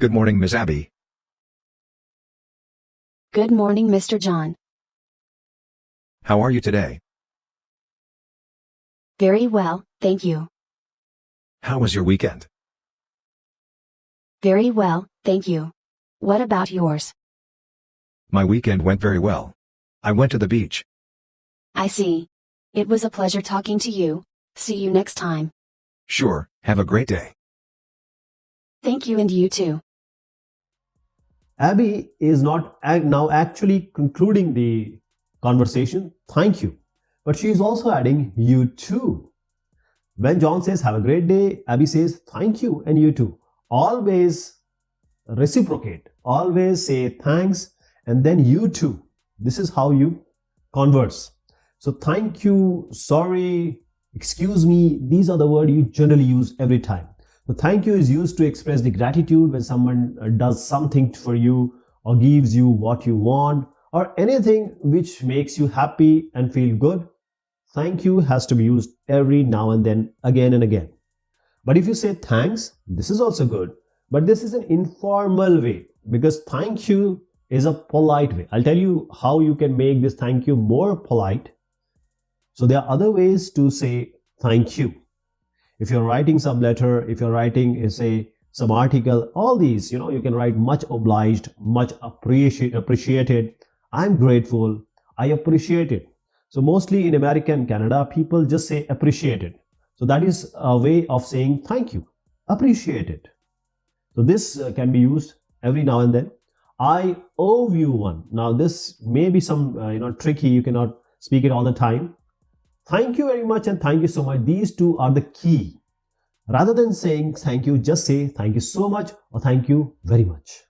Good morning, Miss Abby. Good morning, Mr. John. How are you today? Very well, thank you. How was your weekend? Very well, thank you. What about yours? My weekend went very well. I went to the beach. I see. It was a pleasure talking to you. See you next time. Sure, have a great day. Thank you, and you too. Abby is not now actually concluding the conversation, thank you, but she is also adding you too. When John says have a great day, Abby says thank you and you too. Always reciprocate, always say thanks and then you too. This is how you converse. So thank you, sorry, excuse me, these are the words you generally use every time. So thank you is used to express the gratitude when someone does something for you or gives you what you want or anything which makes you happy and feel good. Thank you has to be used every now and then, again and again. But if you say thanks, this is also good. But this is an informal way because thank you is a polite way. I'll tell you how you can make this thank you more polite. So there are other ways to say thank you. If you're writing some letter, if you're writing, say, some article, all these, you can write much obliged, much appreciated, I'm grateful, I appreciate it. So mostly in America and Canada, people just say appreciated. So that is a way of saying thank you, appreciate it. So this can be used every now and then. I owe you one. Now this may be some tricky, you cannot speak it all the time. Thank you very much and thank you so much. These two are the key. Rather than saying thank you, just say thank you so much or thank you very much.